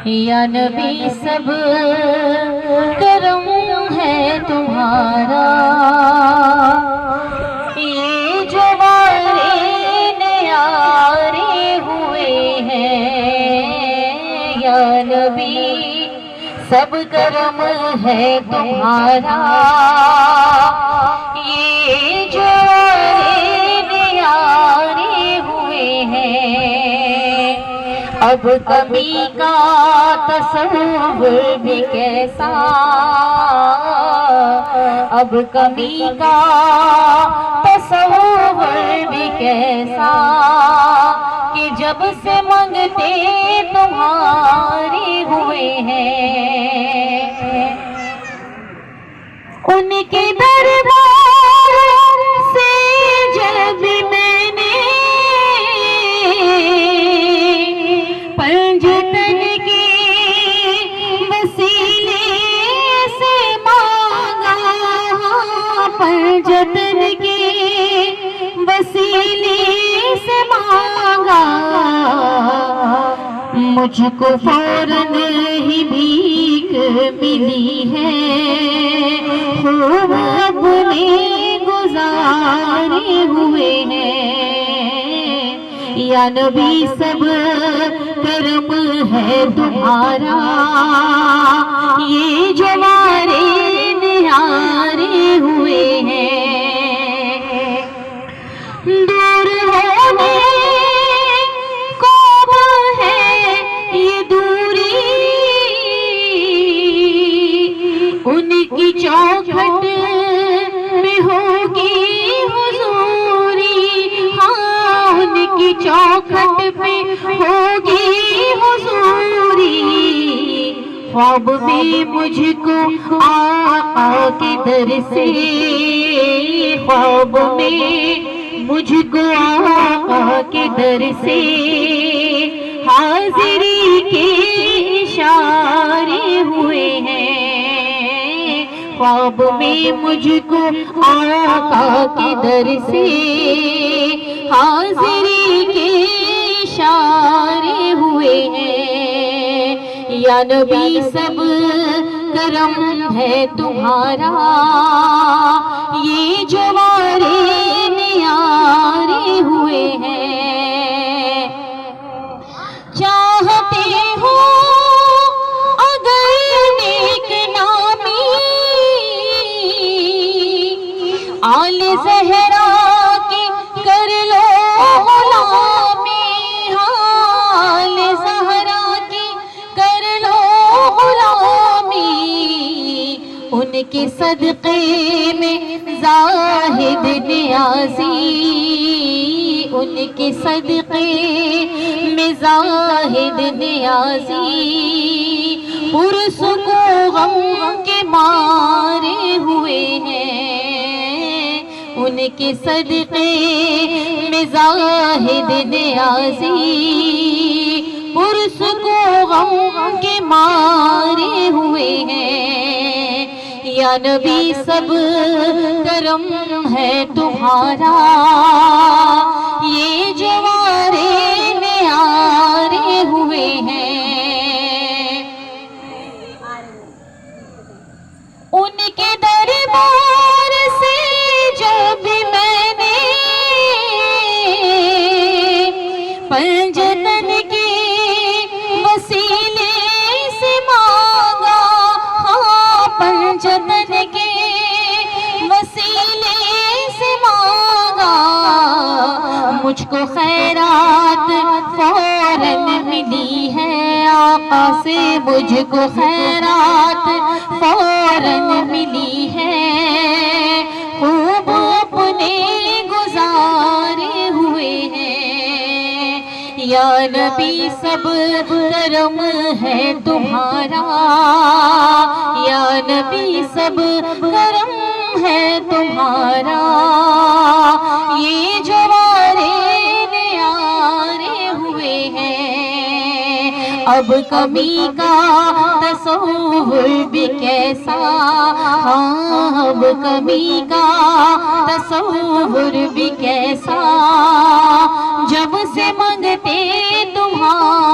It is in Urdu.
یا نبی سب کرم ہے تمہارا، یہ جوارے نیارے ہوئے ہیں۔ یا نبی سب کرم ہے تمہارا، یہ جوارے نیارے ہوئے ہیں۔ اب کمی کا تصور بھی کیسا، اب کمی کا تصور بھی کیسا، کہ جب سے منگتے تمہارے ہوئے ہیں۔ ان کے دربار سے جب میں نے پنجتن کے وسیلے سے مانگا، پنجتن کے وسیلے سے مانگا، مجھ کو فوراً ہی بھیک ملی ہے، خوب اپنے گزارے ہوئے ہیں۔ یا نبی سب کرم ہے تمہارا، یہ جوارے نیارے ہوئے ہیں۔ دور ہونے کو ہے یہ دوری، ان کی چوکھٹ میں ہوگی حضوری، ہاں ان کی چوکھٹ پہ ہوگی حضوری۔ خواب میں مجھ کو آقا کے در سے، خواب میں مجھ کو آقا کے در سے حاضری کے اشارے ہوئے ہیں۔ خواب میں مجھ کو آقا کے در سے حاضری کے اشارے ہوئے ہیں۔ یا نبی سب کرم ہے تمہارا، یہ جوارے نیارے ہوئے ہیں۔ چاہتے ہو اگر نیک نامی، آل زہرا کی کر لو غلامی، آل زہرا کی کر لو غلامی۔ ان کے صدقے میں زاہد نیازی، ان کے صدقے میں زاہد نیازی، پرسکو غم کے مارے ہوئے ہیں۔ ان کے صدقے میں زاہد نیازی، پرسکو غم کے مارے ہوئے ہیں۔ یا نبی سب کرم ہے تمہارا، یہ جوارے نیارے ہوئے ہیں۔ ان کے دربار سے جب میں نے پنجتن کے وسیلے سے مانگا، ہاں پنجتن کے وسیلے سے مانگا، مجھ کو خیرات فوراً ملی ہے، آقا سے مجھ کو خیرات فوراً ملی ہے، خوب اپنے گزارے ہوئے ہیں۔ یا نبی سب کرم ہے تمہارا، یا نبی سب کرم ہے تمہارا، یہ جوارے نیارے ہوئے ہیں۔ اب کمی کا تصور بھی کیسا، ہاں اب کمی کا تصور بھی کیسا، جب سے منگتے تمہارے